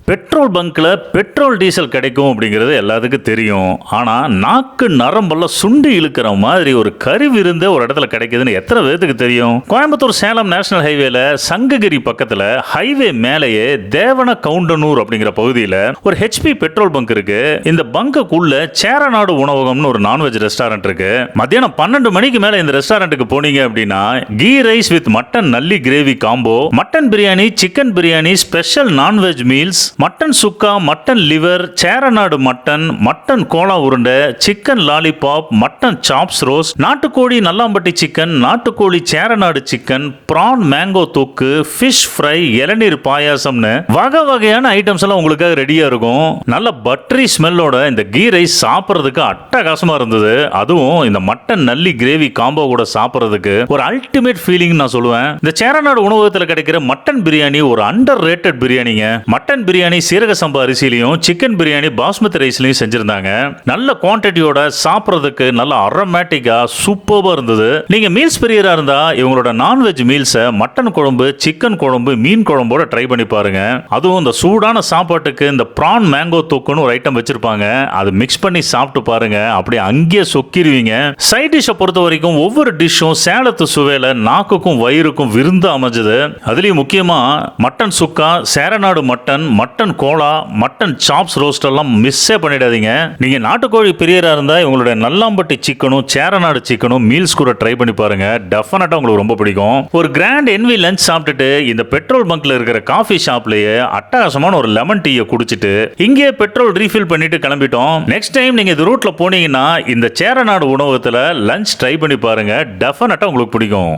Petrol பங்க்ல petrol diesel கிடைக்கும் அப்படிங்கிறது எல்லாத்துக்கும் தெரியும். ஆனா நாக்கு நரம்பெல்லாம் சுண்டி இழுக்கிற மாதிரி ஒரு கறி விருந்து ஒரு இடத்துல கிடைக்குதுன்னு எத்தனை பேருக்கு தெரியும்? கோயம்புத்தூர் சேலம் நேஷனல் ஹைவேல சங்ககிரி பக்கத்துல ஹைவே மேலேயே தேவன கவுண்டனூர் அப்படிங்கிற பகுதியில் ஒரு ஹெச்பி பெட்ரோல் பங்க் இருக்கு. இந்த பங்குக்குள்ள சேரநாடு உணவகம்னு ஒரு நான்வெஜ் ரெஸ்டாரண்ட் இருக்கு. மத்தியானம் 12 மணிக்கு மேல இந்த ரெஸ்டாரண்ட்டுக்கு போனீங்க அப்படின்னா ghee rice with mutton nalli gravy combo, mutton biryani, chicken biryani, special non veg meals, mutton chukka, mutton liver, Seranadu mutton, mutton kola urundai, chicken lollipop, mutton chops roast, நாட்டுக்கோழி நல்லாம்பட்டி சிக்கன், நாட்டுக்கோழி சேரநாடு சிக்கன், பிரான் மேங்கோ தொக்கு, ஃபிஷ் ஃப்ரை, இளநீர் பாயாசம்னு வகை வகையான ஐட்டம்ஸ் எல்லாம் உங்களுக்காக ரெடியா இருக்கும். நல்ல பட்டரி ஸ்மெல்லோட இந்த கீ ரைஸ் சாப்பிட்றதுக்கு அட்டகாசமா இருந்தது. அதுவும் இந்த மட்டன் நல்லி கிரேவி காம்போ கூட சாப்பிட்றதுக்கு ஒரு அல்டிமேட் ஃபீலிங் நான் சொல்லுவேன். இந்த சேரநாடு உணவகத்தில் கிடைக்கிற மட்டன் பிரியாணி ஒரு அண்டர் ரேட்டட் பிரியாணிங்க. மட்டன் பிரியாணி சீரக சம்பா அரிசியிலையும், சிக்கன் பிரியாணி பாஸ்மதி ரைஸ்லையும் செஞ்சிருந்தாங்க. நல்ல குவான்டிட்டியோட சாப்பிட்றதுக்கு நல்ல அரோமேட்டிக்கா சூப்பர்பா இருந்தது. நீங்க மீல்ஸ் பிரியரா இருந்தா இவங்களோட நான்வெஜ் மீல்ஸை மட்டன் குழம்பு, சிக்கன் குழம்பு, மீன் குழம்போட ட்ரை பண்ணி பாருங்க. அதுவும் இந்த சூடான சாப்பாட்டுக்கு இந்த பிரான் மேங்கோ தொக்குன்னு ஒரு ஐட்டம் வச்சிருப்பாங்க. அது மிக்ஸ் பண்ணி சாப்பிட்டு பாருங்க, அப்படியே அங்கேயே சொக்கிருவீங்க. சைட் டிஷ்ஷை பொறுத்த வரைக்கும் ஒவ்வொரு டிஷ்ஷும் சேலத்து சுவையில நாக்குக்கும் வயிறுக்கும் விருந்து அமைஞ்சது. அதுலயும் முக்கியமா mutton chukka, Seranadu mutton, mutton kola, mutton chops roast எல்லாம் மிஸ்ஸே பண்ணிடாதீங்க. நீங்க நாட்டுக்கோழி பிரியரா இருந்தா இவங்களுடைய நல்லாம்பட்டி சிக்கனும் சேரநாடு சிக்கனும் மீல்ஸ் கூட ட்ரை பண்ணி பாருங்க. டெஃபினட்டா உங்களுக்கு ரொம்ப பிடிக்கும். ஒரு கிராண்ட் என்வி லஞ்ச் சாப்பிட்டுட்டு இந்த பெட்ரோல் பங்க்ல இருக்கிற காஃபி ஷாப்லயே அட்டகாசமான ஒரு லெமன் டீயை குடிச்சிட்டு இங்கே பெட்ரோல் ரீஃபில் பண்ணிட்டு கிளம்பிட்டோம். நெக்ஸ்ட் டைம் நீங்க இந்த ரூட்ல போனீங்கன்னா இந்த சேரநாடு உணவகத்துல லஞ்ச் ட்ரை பண்ணி பாருங்க. டெஃபினட்டா உங்களுக்கு பிடிக்கும்.